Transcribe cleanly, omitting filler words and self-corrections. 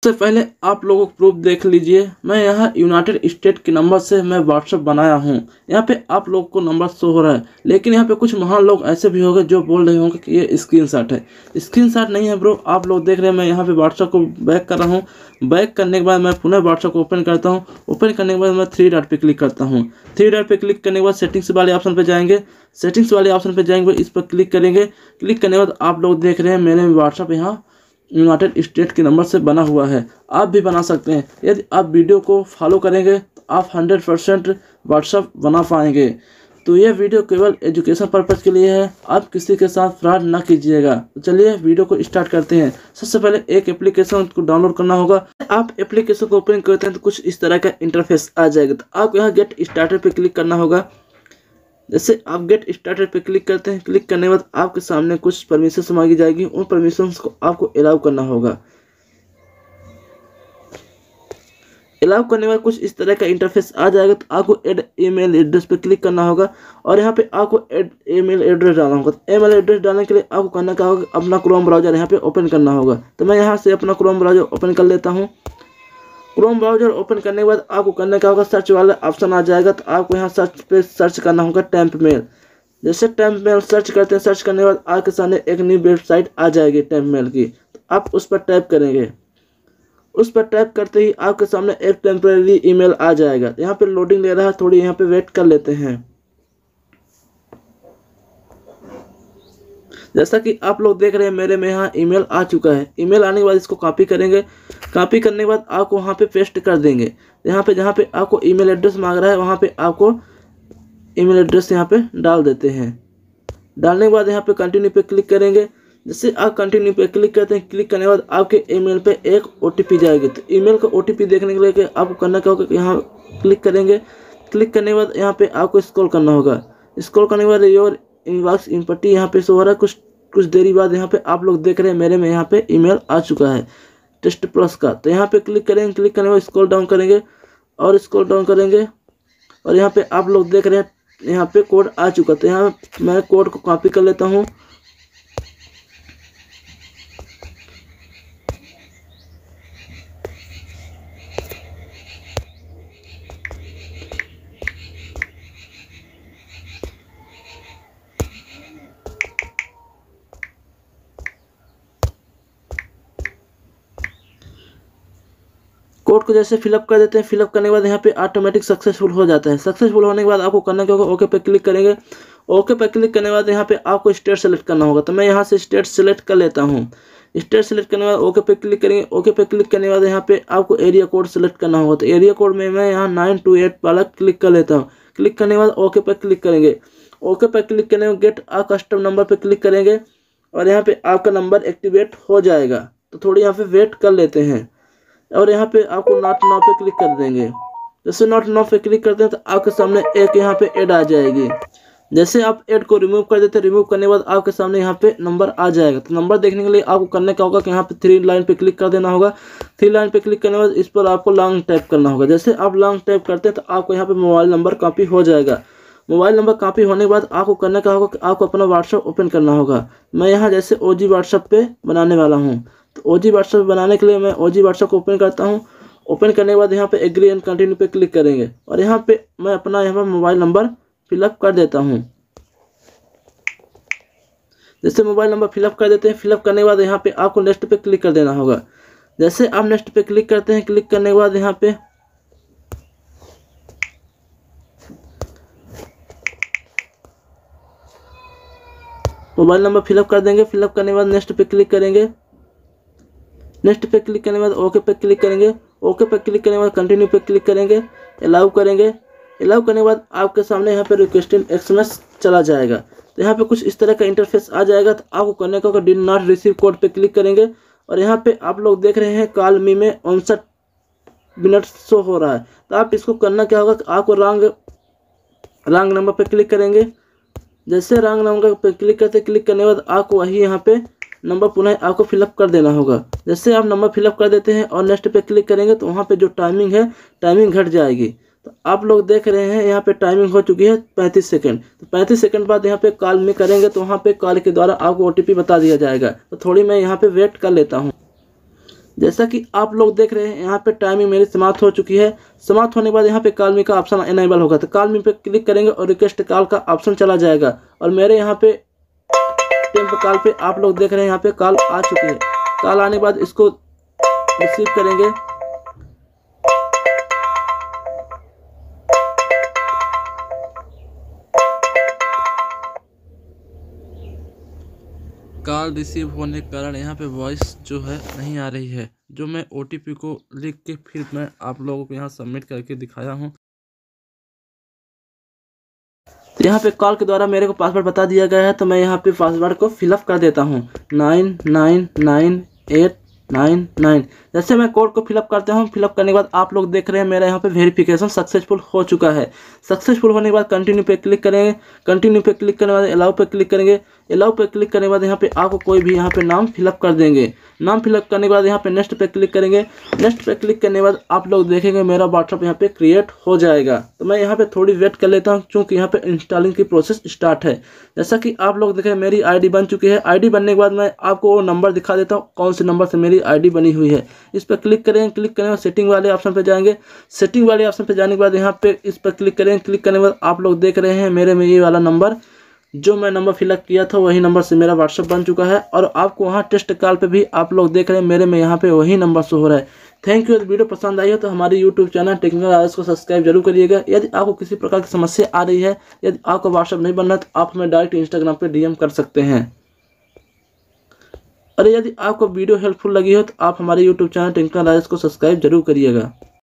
सबसे पहले आप लोगों को प्रूफ देख लीजिए। मैं यहाँ यूनाइटेड स्टेट के नंबर से मैं व्हाट्सअप बनाया हूँ। यहाँ पे आप लोगों को नंबर शो हो रहा है, लेकिन यहाँ पे कुछ महान लोग ऐसे भी होंगे जो बोल रहे होंगे कि ये स्क्रीनशॉट है। स्क्रीनशॉट नहीं है ब्रो। आप लोग देख रहे हैं मैं यहाँ पे व्हाट्सअप को बैक कर रहा हूँ। बैक करने के बाद मैं पुनः व्हाट्सअप को ओपन करता हूँ। ओपन करने के बाद मैं थ्री डॉट पे क्लिक करता हूँ। थ्री डॉट पे क्लिक करने के बाद सेटिंग्स वाले ऑप्शन पे जाएंगे। सेटिंग्स वाले ऑप्शन पे जाएंगे, इस पर क्लिक करेंगे। क्लिक करने के बाद आप लोग देख रहे हैं मेरे व्हाट्सअप यहाँ यूनाइटेड स्टेट के नंबर से बना हुआ है। आप भी बना सकते हैं। यदि आप वीडियो को फॉलो करेंगे तो आप 100% व्हाट्सअप बना पाएंगे। तो यह वीडियो केवल एजुकेशन पर्पज़ के लिए है। आप किसी के साथ फ्रॉड ना कीजिएगा। तो चलिए वीडियो को स्टार्ट करते हैं। सबसे पहले एक एप्लीकेशन को डाउनलोड करना होगा। आप एप्लीकेशन को ओपन करते हैं तो कुछ इस तरह का इंटरफेस आ जाएगा। तो आपको यहाँ गेट स्टार्टर पे क्लिक करना होगा। जैसे आप गेट स्टार्टर पे क्लिक करते हैं, क्लिक करने के बाद आपके सामने कुछ परमिशन मांगी जाएगी। उन परमिशंस को आपको अलाउ करना होगा। अलाउ करने के बाद कुछ इस तरह का इंटरफेस आ जाएगा। तो आपको ऐड ईमेल एड्रेस पे क्लिक करना होगा और यहाँ पे आपको ऐड ईमेल एड्रेस डालना होगा। तो ईमेल एड्रेस डालने के लिए आपको करना क्या होगा, अपना क्रोम ब्राउजर यहाँ पे ओपन करना होगा। तो मैं यहाँ से अपना क्रोम ब्राउजर ओपन कर लेता हूँ। क्रोम ब्राउजर ओपन करने के बाद आपको करने का होगा, सर्च वाला ऑप्शन आ जाएगा। तो आपको यहाँ सर्च पे सर्च करना होगा टेम्प मेल। जैसे टेम्प मेल सर्च करते हैं, सर्च करने के बाद आपके सामने एक नई वेबसाइट आ जाएगी टेम्प मेल की। तो आप उस पर टाइप करेंगे। उस पर टाइप करते ही आपके सामने एक टेम्परेरी ईमेल आ जाएगा। यहाँ पे लोडिंग ले रहा है, थोड़ी यहाँ पे वेट कर लेते हैं। जैसा कि आप लोग देख रहे हैं मेरे में यहाँ ईमेल आ चुका है। ईमेल आने के बाद इसको कॉपी करेंगे। कॉपी करने के बाद आपको वहाँ पे पेस्ट कर देंगे। यहाँ पे जहाँ पे आपको ईमेल एड्रेस मांग रहा है वहाँ पे आपको ईमेल एड्रेस यहाँ पे डाल देते हैं। डालने के बाद यहाँ पे कंटिन्यू पे क्लिक करेंगे। जैसे आप कंटिन्यू पे क्लिक करते हैं, क्लिक करने के बाद आपके ईमेल पे एक OTP जाएगी। तो ईमेल का OTP देखने के लिए आपको करना क्या होगा, यहाँ क्लिक करेंगे। क्लिक करने के बाद यहाँ पे आपको स्क्रॉल करना होगा। स्क्रॉल करने के बाद योर इनबॉक्स इनपटी यहाँ पे शो हो रहा है। कुछ देरी बाद यहाँ पे आप लोग देख रहे हैं मेरे में यहाँ पे ईमेल आ चुका है टेस्ट प्लस का। तो यहाँ पे क्लिक करेंगे। क्लिक करने के बाद स्क्रॉल डाउन करेंगे और स्क्रॉल डाउन करेंगे और यहाँ पे आप लोग देख रहे हैं यहाँ पे कोड आ चुका। तो यहाँ मैं कोड को कॉपी कर लेता हूँ। कोड को जैसे फिलअप कर देते हैं। फिलअप करने के बाद यहाँ पे ऑटोमेटिक सक्सेसफुल हो जाता है। सक्सेसफुल होने के बाद आपको करना क्या होगा, ओके पे क्लिक करेंगे। ओके पे क्लिक करने के बाद यहाँ पे आपको स्टेट सेलेक्ट करना होगा। तो मैं यहाँ से स्टेट सेलेक्ट कर लेता हूँ। स्टेट सेलेक्ट करने के बाद ओके पे क्लिक करेंगे। ओके पे क्लिक करने के बाद यहाँ पे आपको एरिया कोड सेलेक्ट करना होगा। तो एरिया कोड में मैं यहाँ 928 वाला क्लिक कर लेता हूँ। क्लिक करने के बाद ओके पे क्लिक करेंगे। ओके पे क्लिक करने के बाद गेट आ कस्टम नंबर पे क्लिक करेंगे और यहाँ पे आपका नंबर एक्टिवेट हो जाएगा। तो थोड़ी यहाँ पे वेट कर लेते हैं और यहाँ पे आपको नॉट नाउ पे क्लिक कर देंगे। जैसे नॉट नाउ पे क्लिक करते हैं तो आपके सामने एक यहाँ पे ऐड आ जाएगी। जैसे आप ऐड को रिमूव कर देते हैं, रिमूव करने के बाद आपके सामने यहाँ पे नंबर आ जाएगा। तो नंबर देखने के लिए आपको करने क्या होगा कि यहाँ पे 3 लाइन पे क्लिक कर देना होगा। 3 लाइन पे क्लिक करने के बाद इस पर आपको लॉन्ग टाइप करना होगा। जैसे आप लॉन्ग टाइप करते हैं तो आपको यहाँ पे मोबाइल नंबर कॉपी हो जाएगा। मोबाइल नंबर कॉपी होने के बाद आपको करना क्या होगा कि आपको अपना व्हाट्सअप ओपन करना होगा। मैं यहाँ जैसे OG व्हाट्सअप पे बनाने वाला हूँ। तो OG व्हाट्सअप बनाने के लिए मैं OG व्हाट्सअप को ओपन करता हूँ। ओपन करने के बाद यहाँ पे एग्री एंड कंटिन्यू पे क्लिक करेंगे और यहाँ पे मैं अपना यहाँ पर मोबाइल नंबर फिलअप कर देता हूँ। जैसे मोबाइल नंबर फिलअप कर देते हैं, फिलअप करने के बाद यहाँ पे आपको नेक्स्ट पे क्लिक कर देना होगा। जैसे आप नेक्स्ट पे क्लिक करते हैं, क्लिक करने के बाद यहाँ पे मोबाइल नंबर फिलअप कर देंगे। फिलअप करने के बाद नेक्स्ट पे क्लिक करेंगे। नेक्स्ट पे क्लिक करने के बाद ओके पे क्लिक करेंगे। ओके पे क्लिक करने के बाद कंटिन्यू पे क्लिक करेंगे, अलाउ करेंगे। अलाउ करने के बाद आपके सामने यहाँ पे रिक्वेस्टिंग SMS चला जाएगा। तो यहाँ पे कुछ इस तरह का इंटरफेस आ जाएगा। तो आपको करने का होगा डिड नॉट रिसीव कोड पे क्लिक करेंगे और यहाँ पे आप लोग देख रहे हैं कॉल मी में 59 मिनट शो हो रहा है। तो आप इसको करना क्या होगा कि आपको रॉन्ग नंबर पे क्लिक करेंगे। जैसे रॉन्ग नंबर पे क्लिक करने के बाद आपको वही यहाँ पे नंबर पुनः आपको फिलअप कर देना होगा। जैसे आप नंबर फिलअप कर देते हैं और नेक्स्ट पे क्लिक करेंगे तो वहाँ पे जो टाइमिंग है टाइमिंग घट जाएगी। तो आप लोग देख रहे हैं यहाँ पे टाइमिंग हो चुकी है 35 सेकंड। तो 35 सेकंड बाद यहाँ पे कॉल में करेंगे तो वहाँ पे कॉल के द्वारा आपको OTP बता दिया जाएगा। तो थोड़ी मैं यहाँ पे वेट कर लेता हूँ। जैसा कि आप लोग देख रहे हैं यहाँ पे टाइमिंग मेरी समाप्त हो चुकी है। समाप्त होने के बाद यहाँ पे कॉल मी का ऑप्शन इनेबल होगा, तो कॉल मी पे क्लिक करेंगे और रिक्वेस्ट कॉल का ऑप्शन चला जाएगा और मेरे यहाँ पे टेम्प कॉल पे आप लोग देख रहे हैं यहाँ पे कॉल आ चुकी है। कॉल आने के बाद इसको रिसीव करेंगे। कॉल रिसीव होने के कारण यहाँ पे वॉइस जो है नहीं आ रही है, जो मैं OTP को लिख के फिर मैं आप लोगों को यहाँ सबमिट करके दिखाया हूँ। तो यहाँ पे कॉल के द्वारा मेरे को पासवर्ड बता दिया गया है, तो मैं यहाँ पे पासवर्ड को फिलअप कर देता हूँ 999899। जैसे मैं कोड को फिलअप करता हूँ, फिलअप करने के बाद आप लोग देख रहे हैं मेरा यहाँ पे वेरिफिकेशन सक्सेसफुल हो चुका है। सक्सेसफुल होने के बाद कंटिन्यू पे क्लिक करेंगे। कंटिन्यू पे क्लिक करने के बाद अलाउ पे क्लिक करेंगे। अलाउ पे क्लिक करने के बाद यहाँ पे आपको कोई भी यहाँ पे नाम फिलअप कर देंगे। नाम फिलअप करने के बाद यहाँ पे नेक्स्ट पे क्लिक करेंगे। नेक्स्ट पे क्लिक करने के बाद आप लोग देखेंगे मेरा व्हाट्सअप यहाँ पे क्रिएट हो जाएगा। तो मैं यहाँ पे थोड़ी वेट कर लेता हूँ, क्योंकि यहाँ पे इंस्टॉलिंग की प्रोसेस स्टार्ट है। जैसा कि आप लोग देखें मेरी आईडी बन चुकी है। आईडी बनने के बाद मैं आपको वो नंबर दिखा देता हूँ कौन से नंबर से मेरी आईडी बनी हुई है। इस पर क्लिक करेंगे। क्लिक करने के बाद सेटिंग वाले ऑप्शन पे जाएंगे। सेटिंग वाले ऑप्शन पे जाने के बाद यहाँ पे इस पर क्लिक करेंगे। क्लिक करने के बाद आप लोग देख रहे हैं मेरे में ये वाला नंबर, जो मैं नंबर फिलअप किया था वही नंबर से मेरा व्हाट्सअप बन चुका है। और आपको वहाँ टेस्ट कॉल पे भी आप लोग देख रहे हैं मेरे में यहाँ पे वही नंबर शो हो रहा है। Thank you. यदि वीडियो पसंद आई हो तो हमारे यूट्यूब चैनल टेक्निकल आर्स को सब्सक्राइब जरूर करिएगा। यदि आपको किसी प्रकार की समस्या आ रही है, यदि आपको व्हाट्सअप नहीं बनना, तो आप हमें डायरेक्ट इंस्टाग्राम पे DM कर सकते हैं। और यदि आपको वीडियो हेल्पफुल लगी हो तो आप हमारे यूट्यूब चैनल टेक्निकल आर्स को सब्सक्राइब जरूर करिएगा।